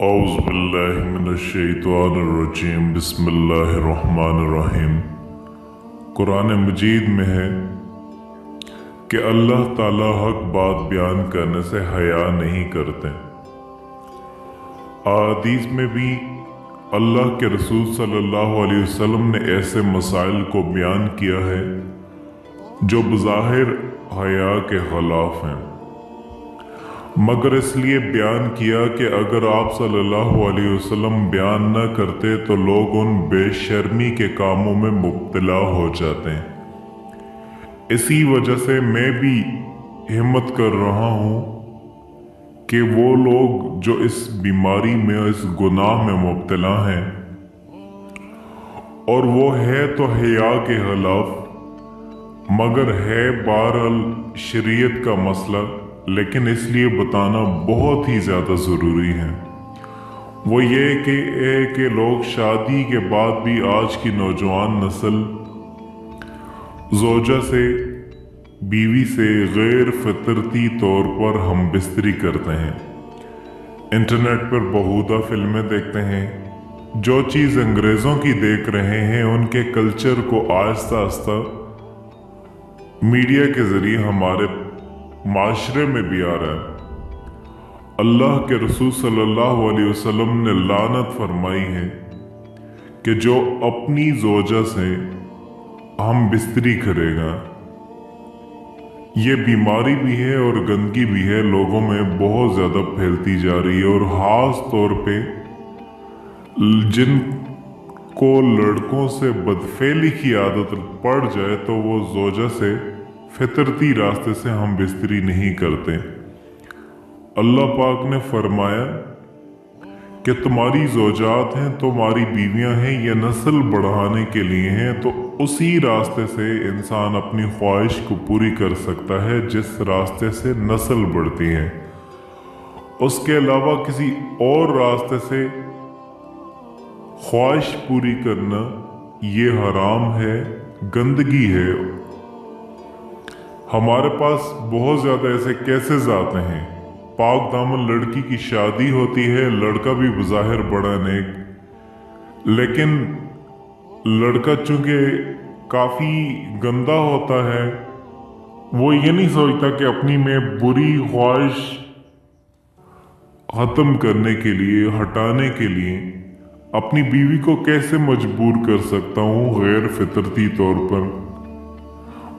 औज़ुबिल्लाहिमिनश्शैतानिर्रजीम बिस्मिल्लाहिर्रहमानिर्रहीम। कुरान मजीद में है कि अल्लाह ताला हक बात बयान करने से हया नहीं करते। अहादीस में भी अल्लाह के रसूल सल्लल्लाहु अलैहि वसल्लम ने ऐसे मसाइल को बयान किया है जो बज़ाहिर हया के खिलाफ हैं, मगर इसलिए बयान किया कि अगर आप सल्लल्लाहु अलैहि वसल्लम बयान न करते तो लोग उन बेशर्मी के कामों में मुब्तला हो जाते हैं। इसी वजह से मैं भी हिम्मत कर रहा हूँ कि वो लोग जो इस बीमारी में, इस गुनाह में मुब्तला हैं, और वो है तो हया के खिलाफ, मगर है बहरहाल शरीयत का मसला, लेकिन इसलिए बताना बहुत ही ज़्यादा ज़रूरी है। वो ये कि लोग शादी के बाद भी आज की नौजवान नस्ल ज़ौजा से, बीवी से गैर फितरती तौर पर हम बिस्तरी करते हैं, इंटरनेट पर बहुधा फिल्में देखते हैं, जो चीज़ अंग्रेज़ों की देख रहे हैं उनके कल्चर को आहिस्ता आहिस्ता मीडिया के ज़रिए हमारे माशरे में भी आ रहा है। अल्लाह के रसूल सल्लल्लाहु अलैहि वसल्लम ने लानत फरमाई है कि जो अपनी ज़ौजा से हम बिस्तरी करेगा, ये बीमारी भी है और गंदगी भी है, लोगों में बहुत ज़्यादा फैलती जा रही है। और ख़ास तौर पे जिनको लड़कों से बदफेली की आदत पड़ जाए तो वो ज़ौजा से फितरती रास्ते से हम बिस्तरी नहीं करते। अल्लाह पाक ने फरमाया कि तुम्हारी ज़ौजात हैं, तुम्हारी बीवियां हैं, ये नस्ल बढ़ाने के लिए हैं, तो उसी रास्ते से इंसान अपनी ख्वाहिश को पूरी कर सकता है जिस रास्ते से नस्ल बढ़ती है। उसके अलावा किसी और रास्ते से ख्वाहिश पूरी करना ये हराम है, गंदगी है। हमारे पास बहुत ज़्यादा ऐसे केसेस आते हैं, पाक दामन लड़की की शादी होती है, लड़का भी बज़ाहिर बड़ा नेक, लेकिन लड़का चूंकि काफ़ी गंदा होता है, वो ये नहीं सोचता कि अपनी में बुरी ख्वाहिश ख़त्म करने के लिए, हटाने के लिए अपनी बीवी को कैसे मजबूर कर सकता हूँ गैर फितरती तौर पर।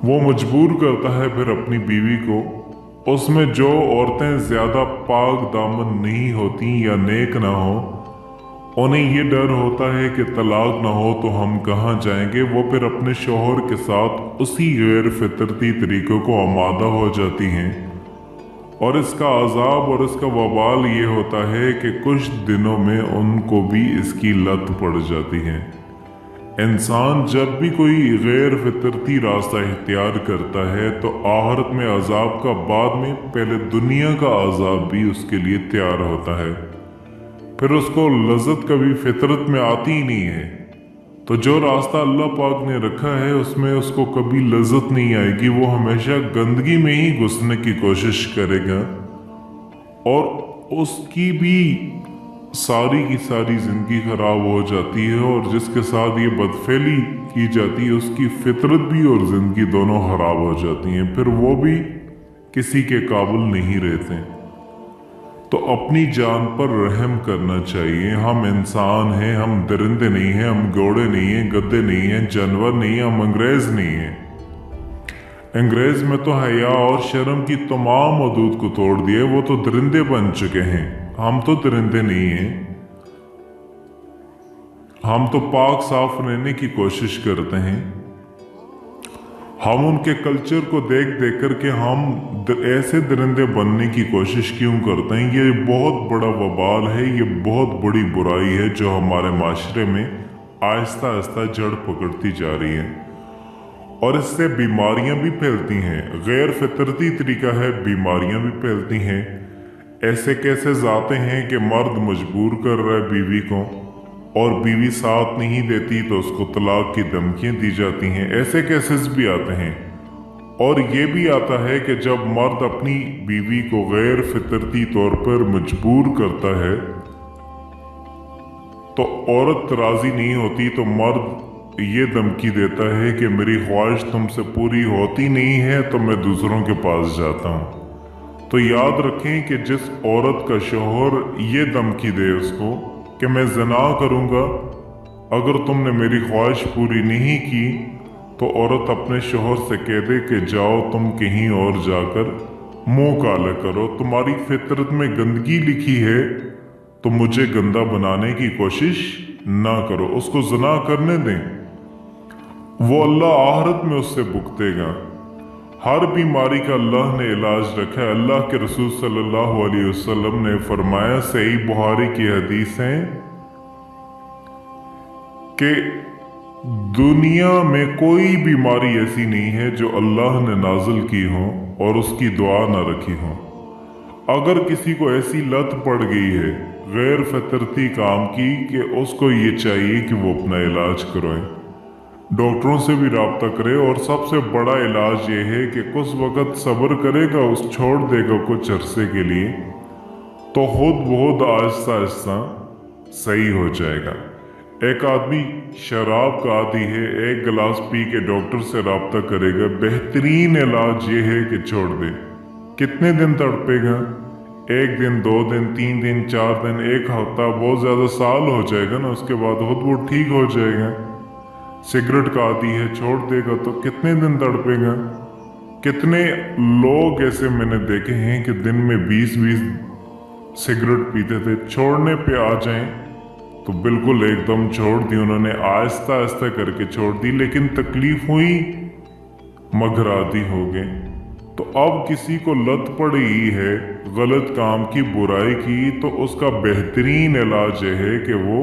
वो मजबूर करता है फिर अपनी बीवी को। उसमें जो औरतें ज़्यादा पाक दामन नहीं होती या नेक ना हो, उन्हें ये डर होता है कि तलाक ना हो तो हम कहाँ जाएंगे, वो फिर अपने शौहर के साथ उसी गैर फितरती तरीक़ों को आमादा हो जाती हैं। और इसका अजाब और इसका वबाल ये होता है कि कुछ दिनों में उनको भी इसकी लत पड़ जाती है। इंसान जब भी कोई गैर फितरती रास्ता इख्तियार करता है तो आखिरत में अजाब का, बाद में पहले दुनिया का अजाब भी उसके लिए तैयार होता है। फिर उसको लज़्ज़त कभी फितरत में आती ही नहीं है। तो जो रास्ता अल्लाह पाक ने रखा है उसमें उसको कभी लज़्ज़त नहीं आएगी, वो हमेशा गंदगी में ही घुसने की कोशिश करेगा और उसकी भी सारी की सारी ज़िंदगी ख़राब हो जाती है। और जिसके साथ ये बदफेली की जाती है उसकी फितरत भी और ज़िंदगी दोनों ख़राब हो जाती हैं, फिर वो भी किसी के काबिल नहीं रहते। तो अपनी जान पर रहम करना चाहिए। हम इंसान हैं, हम दरिंदे नहीं हैं, हम घोड़े नहीं हैं, गद्दे नहीं हैं, जानवर नहीं हैं, हम अंग्रेज़ नहीं हैं। अंग्रेज़ में तो हया और शर्म की तमाम हदूद को तोड़ दिए, वो तो दरिंदे बन चुके हैं। हम तो दरिंदे नहीं हैं, हम तो पाक साफ रहने की कोशिश करते हैं। हम उनके कल्चर को देख देख कर के हम ऐसे दरिंदे बनने की कोशिश क्यों करते हैं? ये बहुत बड़ा वबाल है, ये बहुत बड़ी बुराई है जो हमारे माशरे में आहिस्ता आहिस्ता जड़ पकड़ती जा रही है और इससे बीमारियां भी फैलती हैं। गैर फितरती तरीका है, बीमारियां भी फैलती हैं। ऐसे केसेस आते हैं कि मर्द मजबूर कर रहा है बीवी को और बीवी साथ नहीं देती तो उसको तलाक की धमकियां दी जाती हैं। ऐसे केसेस भी आते हैं। और ये भी आता है कि जब मर्द अपनी बीवी को गैर फितरती तौर पर मजबूर करता है तो औरत राजी नहीं होती तो मर्द ये धमकी देता है कि मेरी ख्वाहिश तुमसे पूरी होती नहीं है तो मैं दूसरों के पास जाता हूँ। तो याद रखें कि जिस औरत का शौहर ये धमकी दे उसको कि मैं ज़िना करूँगा अगर तुमने मेरी ख्वाहिश पूरी नहीं की, तो औरत अपने शौहर से कह दे कि जाओ तुम कहीं और जाकर मुंह काला करो, तुम्हारी फितरत में गंदगी लिखी है तो मुझे गंदा बनाने की कोशिश ना करो, उसको ज़िना करने दें। वो अल्लाह आखिरत में उससे भुगतेगा। हर बीमारी का अल्लाह ने इलाज रखा है। अल्लाह के रसूल सल्लल्लाहु अलैहि वसल्लम ने फरमाया, सही बुखारी की हदीस है कि दुनिया में कोई बीमारी ऐसी नहीं है जो अल्लाह ने नाजिल की हो और उसकी दुआ न रखी हो। अगर किसी को ऐसी लत पड़ गई है गैर फितरती काम की कि उसको ये चाहिए कि वो अपना इलाज करवाए, डॉक्टरों से भी राब्ता करे, और सबसे बड़ा इलाज ये है कि कुछ वक्त सब्र करेगा, उस छोड़ देगा कुछ अरसे के लिए, तो खुद बहुत आहिस्ता आहिस्ता सही हो जाएगा। एक आदमी शराब का आदी है, एक गिलास पी के डॉक्टर से राब्ता करेगा, बेहतरीन इलाज ये है कि छोड़ दे। कितने दिन तड़पेगा? एक दिन, 2 दिन, 3 दिन, 4 दिन, एक हफ्ता, बहुत ज़्यादा साल हो जाएगा ना, उसके बाद खुद वो ठीक हो जाएगा। सिगरेट का आदी है, छोड़ देगा तो कितने दिन तड़पेगा? कितने लोग ऐसे मैंने देखे हैं कि दिन में 20-20 सिगरेट पीते थे, छोड़ने पे आ जाएं तो बिल्कुल एकदम छोड़ दी उन्होंने, आहिस्ता आहिस्ता करके छोड़ दी, लेकिन तकलीफ हुई मगर आदी हो गए। तो अब किसी को लत पड़ी है गलत काम की, बुराई की, तो उसका बेहतरीन इलाज यह है कि वो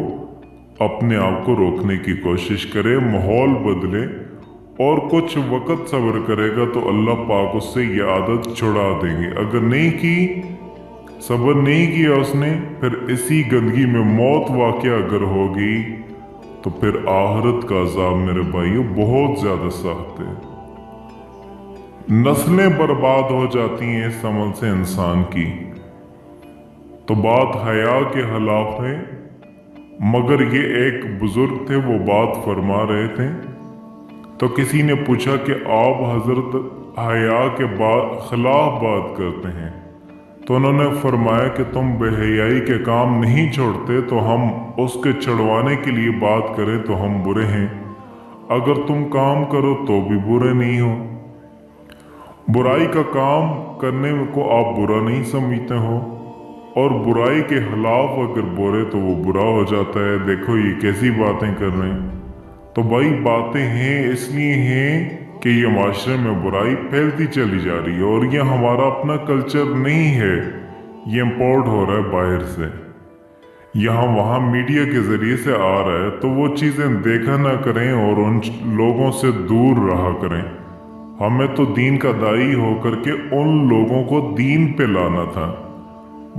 अपने आप को रोकने की कोशिश करे, माहौल बदले और कुछ वक्त सब्र करेगा तो अल्लाह पाक उससे ये आदत छुड़ा देंगे। अगर नहीं की, सब्र नहीं किया उसने, फिर इसी गंदगी में मौत वाक़या अगर होगी तो फिर आखिरत का अज़ाब मेरे भाइयों बहुत ज़्यादा सख्त है। नस्लें बर्बाद हो जाती हैं इस अमल से इंसान की। तो बात हया के खिलाफ है, मगर ये एक बुजुर्ग थे, वो बात फरमा रहे थे। तो किसी ने पूछा कि आप हजरत हया के खिलाफ बात करते हैं, तो उन्होंने फरमाया कि तुम बेहयाई के काम नहीं छोड़ते तो हम उसके छुड़वाने के लिए बात करें तो हम बुरे हैं, अगर तुम काम करो तो भी बुरे नहीं हो। बुराई का काम करने को आप बुरा नहीं समझते हो, और बुराई के खिलाफ अगर बोले तो वो बुरा हो जाता है। देखो ये कैसी बातें कर रहे हैं। तो भाई बातें हैं इसलिए हैं कि ये माशरे में बुराई फैलती चली जा रही है, और ये हमारा अपना कल्चर नहीं है, ये इम्पोर्ट हो रहा है बाहर से, यहाँ वहाँ मीडिया के ज़रिए से आ रहा है। तो वो चीज़ें देखा ना करें और उन लोगों से दूर रहा करें। हमें तो दीन का दाई होकर के उन लोगों को दीन पे लाना था,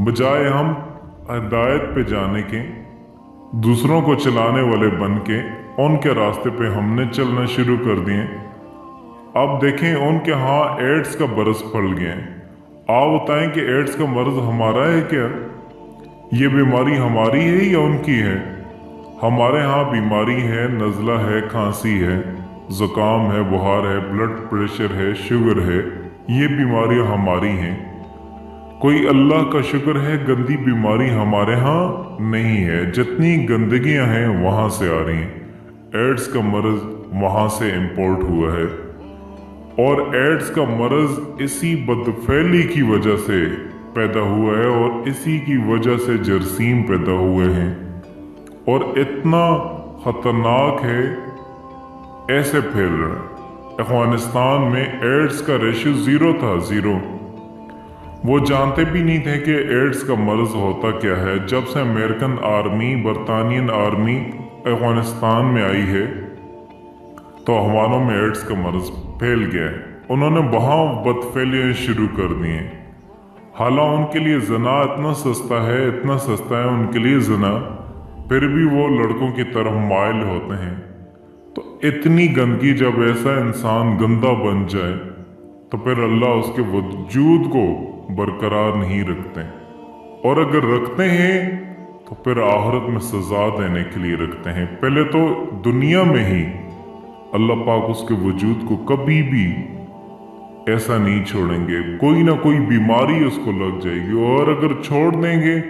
बजाय हम हिदायत पे जाने के, दूसरों को चलाने वाले बन के उनके रास्ते पे हमने चलना शुरू कर दिए। अब देखें उनके यहाँ एड्स का बरस पड़ गया है। आप बताएं कि एड्स का मर्ज हमारा है क्या? ये बीमारी हमारी है या उनकी है? हमारे यहाँ बीमारी है, नज़ला है, खांसी है, ज़ुकाम है, बुखार है, ब्लड प्रेशर है, शुगर है, ये बीमारियाँ हमारी हैं। कोई अल्लाह का शुक्र है गंदी बीमारी हमारे यहाँ नहीं है। जितनी गंदगियाँ हैं वहाँ से आ रही हैं। एड्स का मर्ज वहाँ से इंपोर्ट हुआ है, और एड्स का मर्ज इसी बदफैली की वजह से पैदा हुआ है, और इसी की वजह से जरासीम पैदा हुए हैं, और इतना खतरनाक है, ऐसे फैल रहा है। अफगानिस्तान में एड्स का रेशियो 0 था, 0। वो जानते भी नहीं थे कि एड्स का मर्ज होता क्या है। जब से अमेरिकन आर्मी, बरतानियन आर्मी अफगानिस्तान में आई है तो अफगानों में एड्स का मर्ज फैल गया है। उन्होंने वहाँ बदफैलियाँ शुरू कर दी हैं। हालांकि उनके लिए जना इतना सस्ता है, इतना सस्ता है उनके लिए जना, फिर भी वो लड़कों की तरफ माइल होते हैं। तो इतनी गंदगी, जब ऐसा इंसान गंदा बन जाए तो फिर अल्लाह उसके वजूद को बरकरार नहीं रखते, और अगर रखते हैं तो फिर आखिरत में सजा देने के लिए रखते हैं। पहले तो दुनिया में ही अल्लाह पाक उसके वजूद को कभी भी ऐसा नहीं छोड़ेंगे, कोई ना कोई बीमारी उसको लग जाएगी, और अगर छोड़ देंगे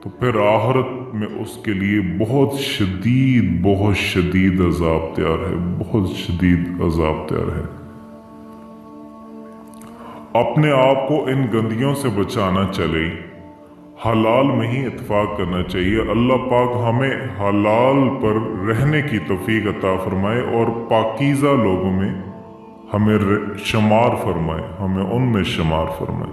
तो फिर आखिरत में उसके लिए बहुत शदीद अजाब तैयार है, बहुत शदीद अजाब तैयार है। अपने आप को इन गंदियों से बचाना चले, हलाल में ही इत्फाक करना चाहिए। अल्लाह पाक हमें हलाल पर रहने की तौफीक अता फरमाए और पाकीज़ा लोगों में हमें शुमार फरमाए, हमें उनमें शुमार फरमाए।